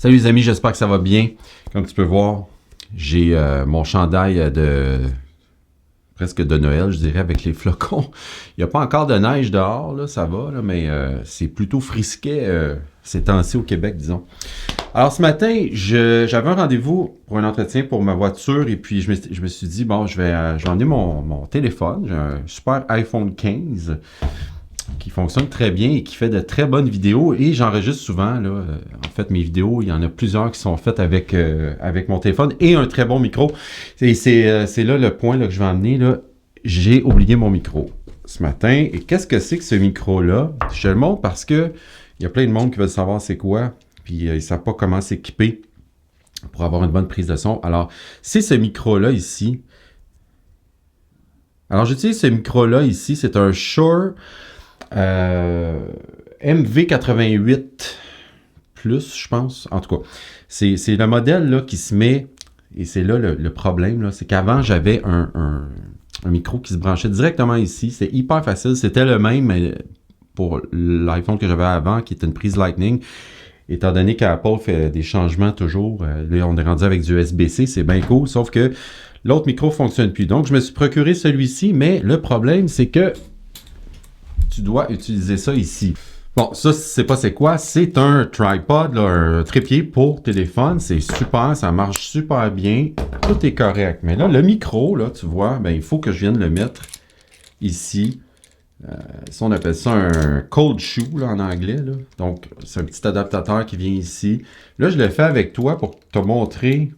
Salut les amis, j'espère que ça va bien. Comme tu peux voir, j'ai mon chandail presque de Noël, je dirais, avec les flocons. Il n'y a pas encore de neige dehors, là, ça va, là, mais c'est plutôt frisquet ces temps-ci au Québec, disons. Alors ce matin, j'avais un rendez-vous pour un entretien pour ma voiture et puis je me suis dit, bon, je vais emmener mon téléphone. J'ai un super iPhone 15 qui fonctionne très bien et qui fait de très bonnes vidéos et j'enregistre souvent, là, en fait, mes vidéos, il y en a plusieurs qui sont faites avec mon téléphone et un très bon micro. Et c'est là le point là, que je vais emmener, là. J'ai oublié mon micro ce matin. Et qu'est-ce que c'est que ce micro-là? Je te le montre parce que il y a plein de monde qui veulent savoir c'est quoi, puis ils ne savent pas comment s'équiper pour avoir une bonne prise de son. Alors, c'est ce micro-là ici. Alors, j'utilise ce micro-là ici. C'est un Shure MV88 plus, je pense. En tout cas, c'est le modèle là, qui se met, et c'est là le problème, là, c'est qu'avant, j'avais un micro qui se branchait directement ici. C'est hyper facile. C'était le même mais pour l'iPhone que j'avais avant, qui était une prise Lightning. Étant donné qu'Apple fait des changements toujours, là, on est rendu avec du USB-C, c'est bien cool, sauf que l'autre micro ne fonctionne plus. Donc, je me suis procuré celui-ci, mais le problème, c'est que tu dois utiliser ça ici. Bon, ça, c'est pas c'est quoi, c'est un tripod, là, un trépied pour téléphone. C'est super, ça marche super bien. Tout est correct. Mais là, le micro, là, tu vois, ben, il faut que je vienne le mettre ici. Ça, on appelle ça un cold shoe, là, en anglais, là. Donc, c'est un petit adaptateur qui vient ici. Là, je le fais avec toi pour te montrer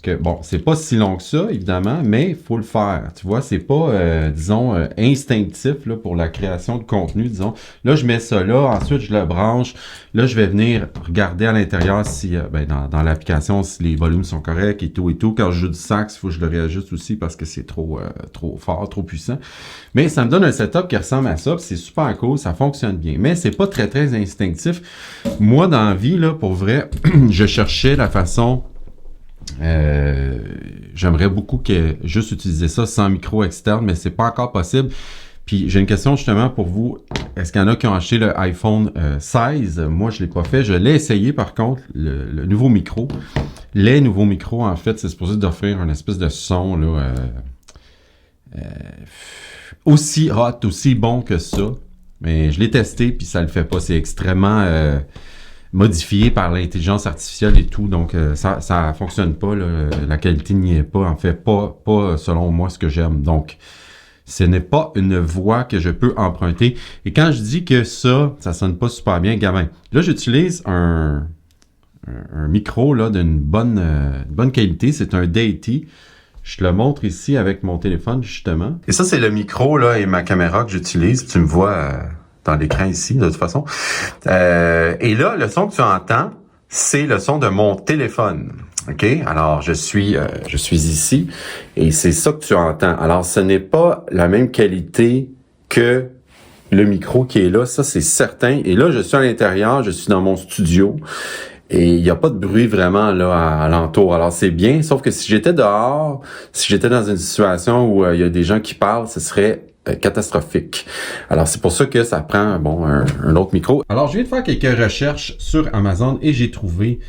que, bon, c'est pas si long que ça, évidemment, mais il faut le faire. Tu vois, c'est pas, disons, instinctif là, pour la création de contenu, disons. Là, je mets ça là, ensuite, je le branche. Là, je vais venir regarder à l'intérieur si, ben, dans l'application, si les volumes sont corrects et tout et tout. Quand je joue du sax, il faut que je le réajuste aussi parce que c'est trop fort, trop puissant. Mais ça me donne un setup qui ressemble à ça, puis c'est super cool, ça fonctionne bien. Mais c'est pas très, très instinctif. Moi, dans la vie, là, pour vrai, je cherchais la façon... j'aimerais beaucoup que juste utiliser ça sans micro externe, mais c'est pas encore possible. Puis j'ai une question justement pour vous. Est-ce qu'il y en a qui ont acheté le iPhone 16? Moi, je l'ai pas fait. Je l'ai essayé par contre, le nouveau micro. Les nouveaux micros, en fait, c'est supposé d'offrir une espèce de son là, aussi hot, aussi bon que ça. Mais je l'ai testé, puis ça le fait pas. C'est extrêmement... modifié par l'intelligence artificielle et tout, donc ça fonctionne pas, là. La qualité n'y est pas, en fait, pas selon moi ce que j'aime. Donc, ce n'est pas une voie que je peux emprunter. Et quand je dis que ça sonne pas super bien, gamin, là, j'utilise un micro là d'une bonne qualité, c'est un Deity. Je te le montre ici avec mon téléphone, justement. Et ça, c'est le micro là et ma caméra que j'utilise. Tu me vois... dans l'écran ici, de toute façon. Et là, le son que tu entends, c'est le son de mon téléphone. OK? Alors, je suis ici et c'est ça que tu entends. Alors, ce n'est pas la même qualité que le micro qui est là. Ça, c'est certain. Et là, je suis à l'intérieur, je suis dans mon studio et il n'y a pas de bruit vraiment là alentour. Alors, c'est bien, sauf que si j'étais dehors, si j'étais dans une situation où il y a des gens qui parlent, ce serait catastrophique. Alors, c'est pour ça que ça prend, bon, un autre micro. Alors, je viens de faire quelques recherches sur Amazon et j'ai trouvé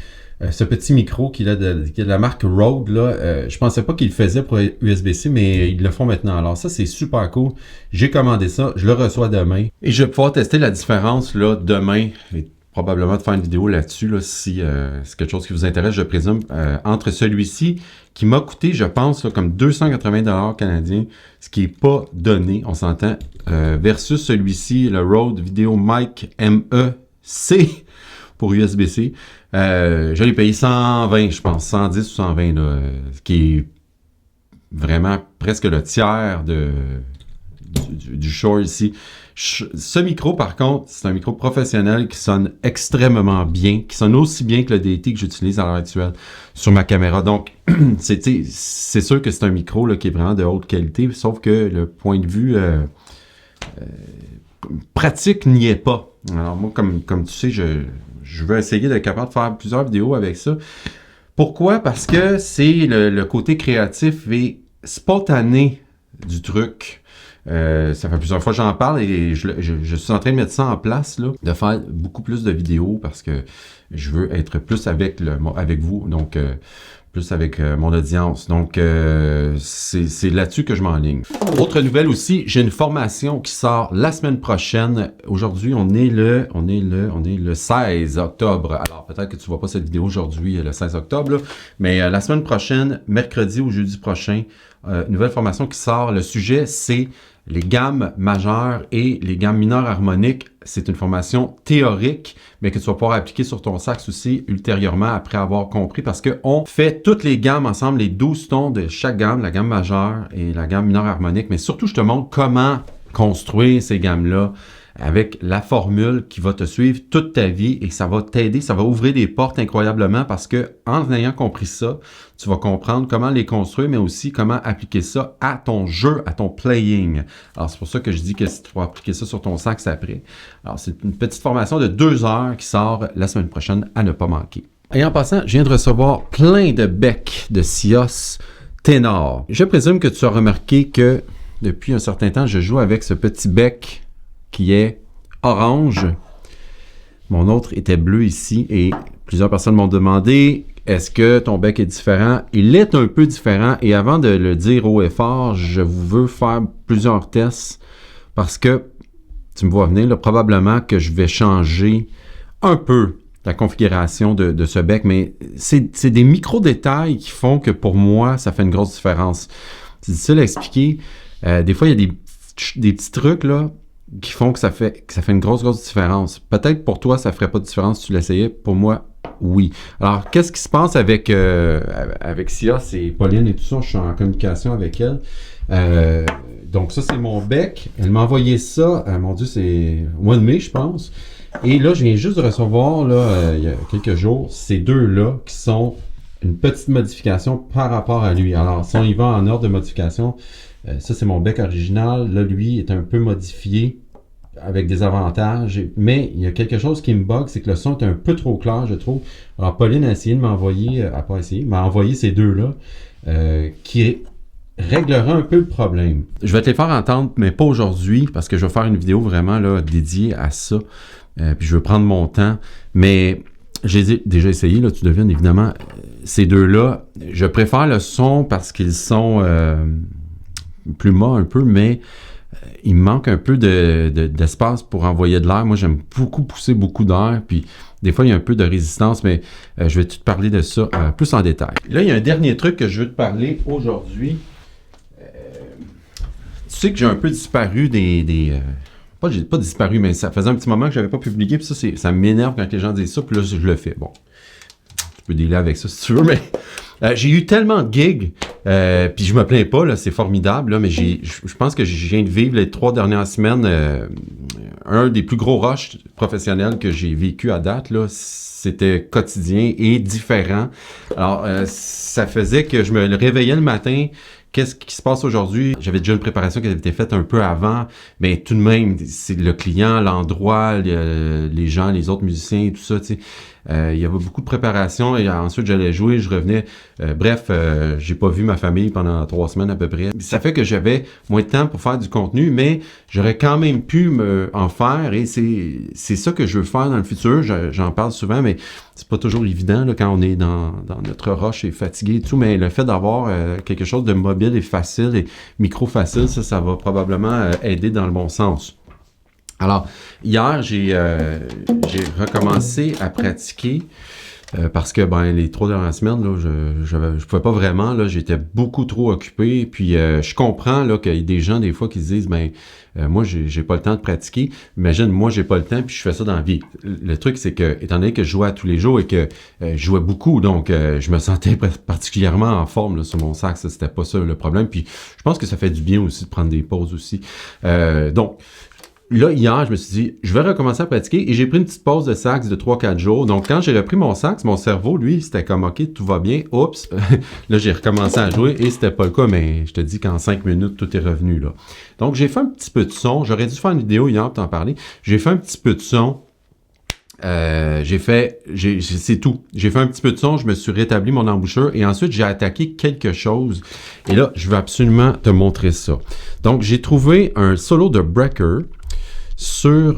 ce petit micro qui est de la marque Rode, là. Je pensais pas qu'ils le faisaient pour USB-C, mais ils le font maintenant. Alors, ça, c'est super cool. J'ai commandé ça. Je le reçois demain. Et je vais pouvoir tester la différence, là, demain. Et probablement de faire une vidéo là-dessus, là, si c'est quelque chose qui vous intéresse, je présume, entre celui-ci qui m'a coûté, je pense, là, comme 280 $ canadiens, ce qui est pas donné, on s'entend, versus celui-ci, le Rode VideoMic MEC pour USB-C. Je l'ai payé 120, je pense, 110 ou 120, là, ce qui est vraiment presque le tiers du Shure ici. Ce micro, par contre, c'est un micro professionnel qui sonne extrêmement bien, qui sonne aussi bien que le DT que j'utilise à l'heure actuelle sur ma caméra. Donc, c'est sûr que c'est un micro là, qui est vraiment de haute qualité, sauf que le point de vue pratique n'y est pas. Alors moi, comme tu sais, je veux essayer d'être capable de faire plusieurs vidéos avec ça. Pourquoi? Parce que c'est le côté créatif et spontané du truc. Ça fait plusieurs fois que j'en parle et je suis en train de mettre ça en place, là, de faire beaucoup plus de vidéos parce que je veux être plus avec vous, donc plus avec mon audience. Donc, c'est là-dessus que je m'enligne. Autre nouvelle aussi, j'ai une formation qui sort la semaine prochaine. Aujourd'hui, on est le 16 octobre. Alors, peut-être que tu ne vois pas cette vidéo aujourd'hui, le 16 octobre, là, mais la semaine prochaine, mercredi ou jeudi prochain, nouvelle formation qui sort. Le sujet, c'est les gammes majeures et les gammes mineures harmoniques. C'est une formation théorique, mais que tu vas pouvoir appliquer sur ton sax aussi ultérieurement après avoir compris, parce qu'on fait toutes les gammes ensemble, les 12 tons de chaque gamme, la gamme majeure et la gamme mineure harmonique, mais surtout, je te montre comment construire ces gammes-là avec la formule qui va te suivre toute ta vie et ça va t'aider, ça va ouvrir des portes incroyablement parce que en ayant compris ça, tu vas comprendre comment les construire, mais aussi comment appliquer ça à ton jeu, à ton playing. Alors, c'est pour ça que je dis que tu vas appliquer ça sur ton sax après. Alors, c'est une petite formation de 2 heures qui sort la semaine prochaine à ne pas manquer. Et en passant, je viens de recevoir plein de becs de Sios ténor. Je présume que tu as remarqué que depuis un certain temps, je joue avec ce petit bec qui est orange. Mon autre était bleu ici et plusieurs personnes m'ont demandé est-ce que ton bec est différent? Il est un peu différent et avant de le dire haut et fort, je veux faire plusieurs tests parce que tu me vois venir, là, probablement que je vais changer un peu la configuration de ce bec, mais c'est des micro-détails qui font que pour moi, ça fait une grosse différence. C'est difficile à expliquer. Des fois, il y a des petits trucs là qui font que ça fait une grosse différence. Peut-être pour toi, ça ferait pas de différence si tu l'essayais. Pour moi, oui. Alors, qu'est-ce qui se passe avec Sia? C'est Pauline et tout ça. Je suis en communication avec elle. Donc, ça, c'est mon bec. Elle m'a envoyé ça. Mon Dieu, c'est au mois de mai, je pense. Et là, je viens juste de recevoir, là, il y a quelques jours, ces deux-là qui sont une petite modification par rapport à lui. Alors, si on y va en ordre de modification, ça, c'est mon bec original. Là, lui, est un peu modifié avec des avantages. Mais il y a quelque chose qui me bug, c'est que le son est un peu trop clair, je trouve. Alors, Pauline a essayé de m'envoyer, m'a envoyé ces deux-là, qui réglera un peu le problème. Je vais te les faire entendre, mais pas aujourd'hui, parce que je vais faire une vidéo vraiment là, dédiée à ça. Puis je veux prendre mon temps. Mais j'ai déjà essayé, là, tu devines évidemment, ces deux-là. Je préfère le son parce qu'ils sont plus mat un peu, mais il me manque un peu d'espace pour envoyer de l'air. Moi, j'aime beaucoup pousser beaucoup d'air, puis des fois, il y a un peu de résistance, mais je vais te parler de ça plus en détail. Là, il y a un dernier truc que je veux te parler aujourd'hui. Tu sais que j'ai un peu disparu j'ai pas disparu, mais ça faisait un petit moment que je n'avais pas publié, puis ça m'énerve quand les gens disent ça, puis là, je le fais. Bon, tu peux dealer avec ça si tu veux, mais j'ai eu tellement de gigs, puis je me plains pas, là, c'est formidable, là, mais je pense que je viens de vivre les 3 dernières semaines, un des plus gros rushs professionnels que j'ai vécu à date, là, c'était quotidien et différent. Alors, ça faisait que je me réveillais le matin. Qu'est-ce qui se passe aujourd'hui? J'avais déjà une préparation qui avait été faite un peu avant, mais tout de même, c'est le client, l'endroit, les gens, les autres musiciens et tout ça, tu sais. Il y avait beaucoup de préparation et ensuite j'allais jouer, je revenais. Bref, j'ai pas vu ma famille pendant 3 semaines à peu près. Ça fait que j'avais moins de temps pour faire du contenu, mais j'aurais quand même pu en faire et c'est ça que je veux faire dans le futur. J'en parle souvent, mais c'est pas toujours évident là, quand on est dans notre rush et fatigué et tout, mais le fait d'avoir quelque chose de mobile et facile et micro-facile, ça va probablement aider dans le bon sens. Alors, hier, j'ai recommencé à pratiquer parce que les 3 dernières semaines, là, je pouvais pas vraiment, là, j'étais beaucoup trop occupé. Puis je comprends là, qu'il y a des gens des fois qui se disent moi, j'ai pas le temps de pratiquer. Imagine, moi, j'ai pas le temps, puis je fais ça dans la vie. Le truc, c'est que, étant donné que je jouais à tous les jours et que je jouais beaucoup, donc je me sentais particulièrement en forme là, sur mon sax. C'était pas ça le problème. Puis je pense que ça fait du bien aussi de prendre des pauses aussi. Donc, là, hier, je me suis dit, je vais recommencer à pratiquer et j'ai pris une petite pause de sax de 3-4 jours. Donc, quand j'ai repris mon sax, mon cerveau, lui, c'était comme, OK, tout va bien. Oups! Là, j'ai recommencé à jouer et c'était pas le cas, mais je te dis qu'en 5 minutes, tout est revenu, là. Donc, j'ai fait un petit peu de son. J'aurais dû faire une vidéo hier pour t'en parler. J'ai fait un petit peu de son c'est tout. J'ai fait un petit peu de son, je me suis rétabli mon embouchure et ensuite j'ai attaqué quelque chose. Et là, je veux absolument te montrer ça. Donc, j'ai trouvé un solo de Brecker sur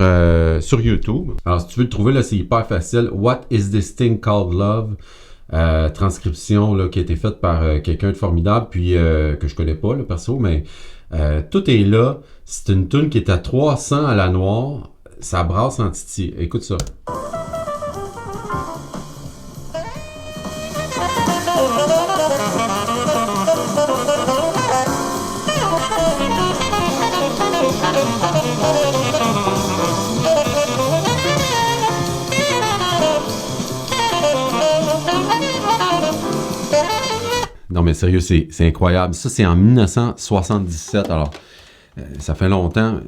YouTube. Alors, si tu veux le trouver, là, c'est hyper facile. What is this thing called love? Transcription là, qui a été faite par quelqu'un de formidable, puis que je connais pas, le perso, mais tout est là. C'est une tune qui est à 300 à la noire. Ça brasse en titi. Écoute ça. Non, mais sérieux, c'est incroyable. Ça, c'est en 1977. Alors, ça fait longtemps.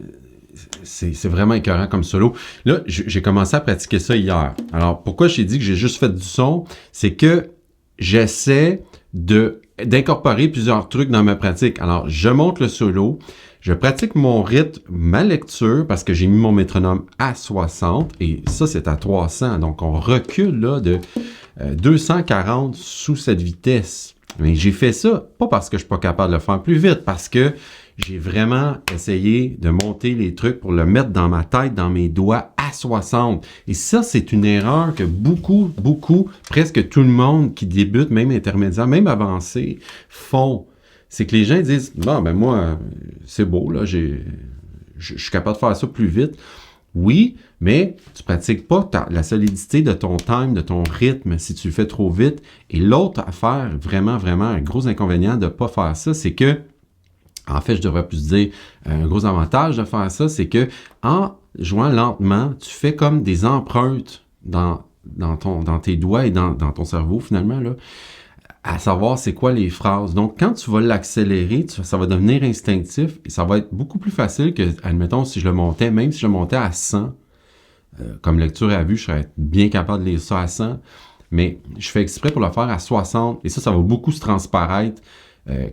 C'est vraiment écœurant comme solo. Là, j'ai commencé à pratiquer ça hier. Alors, pourquoi j'ai dit que j'ai juste fait du son? C'est que j'essaie d'incorporer plusieurs trucs dans ma pratique. Alors, je monte le solo, je pratique mon rythme, ma lecture, parce que j'ai mis mon métronome à 60, et ça, c'est à 300. Donc, on recule là de 240 sous cette vitesse. Mais j'ai fait ça, pas parce que je suis pas capable de le faire plus vite, parce que j'ai vraiment essayé de monter les trucs pour le mettre dans ma tête, dans mes doigts, à 60. Et ça, c'est une erreur que beaucoup, presque tout le monde qui débute, même intermédiaire, même avancé, font. C'est que les gens disent, bon, ben moi, c'est beau, là, je suis capable de faire ça plus vite. Oui, mais tu pratiques pas la solidité de ton time, de ton rythme, si tu le fais trop vite. Et l'autre affaire, vraiment, un gros inconvénient de pas faire ça, c'est que, en fait, je devrais plus dire, un gros avantage de faire ça, c'est que en jouant lentement, tu fais comme des empreintes dans tes doigts et dans ton cerveau, finalement, là, à savoir c'est quoi les phrases. Donc, quand tu vas l'accélérer, ça va devenir instinctif et ça va être beaucoup plus facile que, admettons, si je le montais, même si je le montais à 100, comme lecture à vue, je serais bien capable de lire ça à 100, mais je fais exprès pour le faire à 60 et ça va beaucoup se transparaître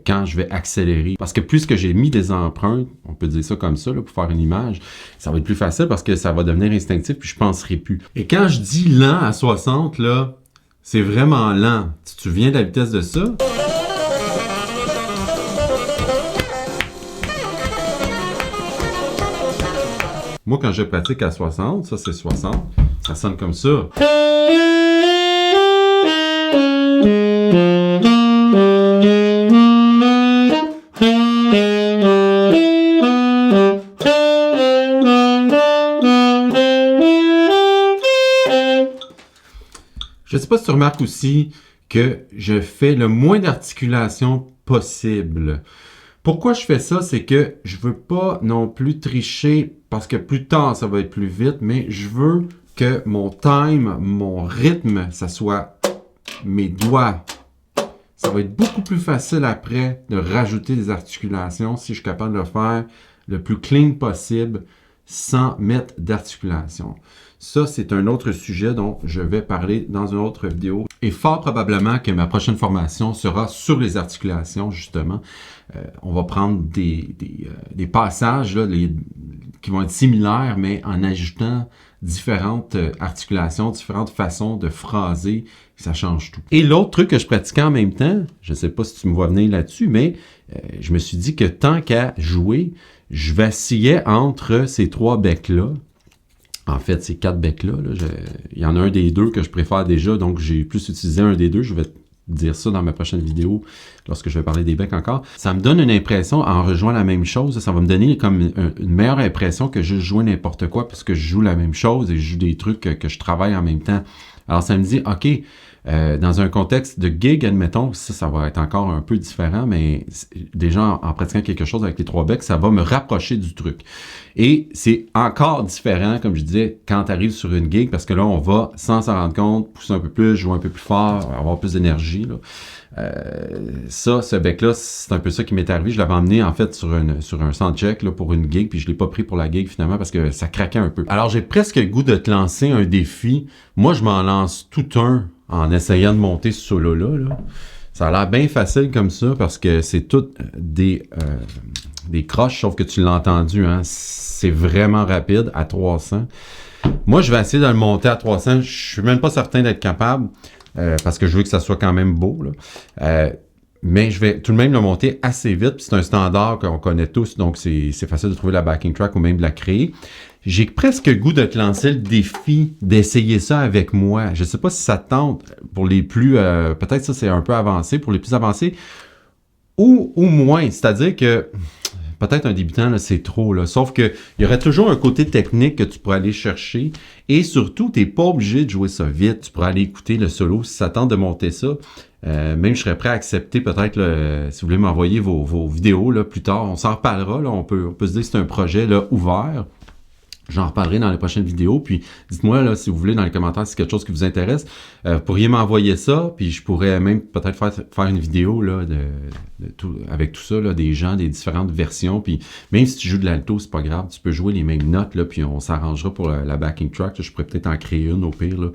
quand je vais accélérer. Parce que puisque j'ai mis des empreintes, on peut dire ça comme ça, là, pour faire une image, ça va être plus facile parce que ça va devenir instinctif puis je penserai plus. Et quand je dis lent à 60, là, c'est vraiment lent. Tu te souviens de la vitesse de ça? Moi, quand je pratique à 60, ça c'est 60, ça sonne comme ça. Je ne sais pas si tu remarques aussi que je fais le moins d'articulation possible. Pourquoi je fais ça? C'est que je veux pas non plus tricher parce que plus tard, ça va être plus vite, mais je veux que mon time, mon rythme, ça soit mes doigts. Ça va être beaucoup plus facile après de rajouter des articulations si je suis capable de le faire le plus clean possible sans mettre d'articulation. Ça, c'est un autre sujet dont je vais parler dans une autre vidéo. Et fort probablement que ma prochaine formation sera sur les articulations, justement. On va prendre des passages là, qui vont être similaires, mais en ajoutant différentes articulations, différentes façons de phraser. Ça change tout. Et l'autre truc que je pratiquais en même temps, je ne sais pas si tu me vois venir là-dessus, mais je me suis dit que tant qu'à jouer, je vacillais entre ces trois becs-là. En fait, ces quatre becs-là, il y en a un des deux que je préfère déjà, donc j'ai plus utilisé un des deux. Je vais te dire ça dans ma prochaine vidéo, lorsque je vais parler des becs encore. Ça me donne une impression, en rejoignant la même chose, ça va me donner comme une meilleure impression que je joue n'importe quoi, parce que je joue la même chose et je joue des trucs que je travaille en même temps. Alors, ça me dit, OK, dans un contexte de gig, admettons, ça va être encore un peu différent, mais déjà en pratiquant quelque chose avec les trois becs, ça va me rapprocher du truc. Et c'est encore différent, comme je disais, quand tu arrives sur une gig, parce que là, on va, sans s'en rendre compte, pousser un peu plus, jouer un peu plus fort, avoir plus d'énergie. Ce bec-là, c'est un peu ça qui m'est arrivé. Je l'avais emmené, en fait, sur un soundcheck là, pour une gig, puis je l'ai pas pris pour la gig, finalement, parce que ça craquait un peu. Alors, j'ai presque le goût de te lancer un défi. Moi, je m'en lance tout un en essayant de monter ce solo-là. Là. Ça a l'air bien facile comme ça, parce que c'est toutes des croches, sauf que tu l'as entendu, hein? C'est vraiment rapide, à 300. Moi, je vais essayer de le monter à 300. Je suis même pas certain d'être capable parce que je veux que ça soit quand même beau, là. Mais je vais tout de même le monter assez vite. C'est un standard qu'on connaît tous, donc c'est facile de trouver la backing track ou même de la créer. J'ai presque le goût de te lancer le défi d'essayer ça avec moi. Je sais pas si ça te tente pour les plus... peut-être ça c'est un peu avancé. Pour les plus avancés, ou moins. C'est-à-dire que peut-être un débutant, là, c'est trop. Là. Sauf que il y aurait toujours un côté technique que tu pourrais aller chercher. Et surtout, tu n'es pas obligé de jouer ça vite. Tu pourrais aller écouter le solo si ça tente de monter ça. Même je serais prêt à accepter peut-être, si vous voulez m'envoyer vos vidéos là, plus tard. On s'en reparlera. Là. On peut se dire que c'est un projet là, ouvert. J'en reparlerai dans les prochaines vidéos. Puis dites-moi là, si vous voulez dans les commentaires si c'est quelque chose qui vous intéresse. Vous pourriez m'envoyer ça. Puis je pourrais même peut-être faire une vidéo là, avec tout ça, là, des gens, des différentes versions. Puis même si tu joues de l'alto, c'est pas grave. Tu peux jouer les mêmes notes. Là, puis on s'arrangera pour la backing track. Là, je pourrais peut-être en créer une au pire. Là,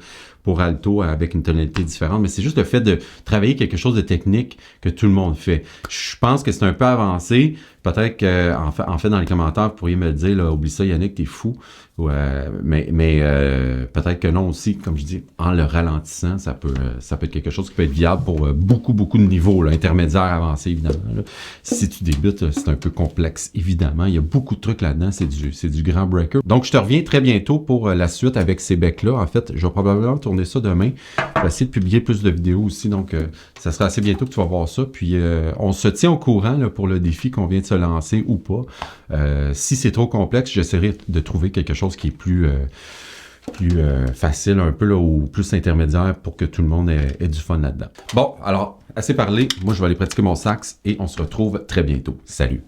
pour alto avec une tonalité différente. Mais c'est juste le fait de travailler quelque chose de technique que tout le monde fait. Je pense que c'est un peu avancé. Peut-être en fait, dans les commentaires, vous pourriez me le dire, là, oublie ça, Yannick, t'es fou. Mais peut-être que non aussi, comme je dis, en le ralentissant, ça peut être quelque chose qui peut être viable pour beaucoup de niveaux, là, intermédiaires, avancés, évidemment. Là. Si tu débutes, c'est un peu complexe, évidemment. Il y a beaucoup de trucs là-dedans, c'est du grand breaker. Donc, je te reviens très bientôt pour la suite avec ces becs-là. En fait, je vais probablement tourner ça demain. Je vais essayer de publier plus de vidéos aussi, donc ça sera assez bientôt que tu vas voir ça. Puis, on se tient au courant là, pour le défi qu'on vient de se lancer ou pas. Si c'est trop complexe, j'essaierai de trouver quelque chose qui est plus facile un peu là, ou plus intermédiaire pour que tout le monde ait du fun là-dedans. Bon, alors, assez parlé. Moi, je vais aller pratiquer mon sax et on se retrouve très bientôt. Salut!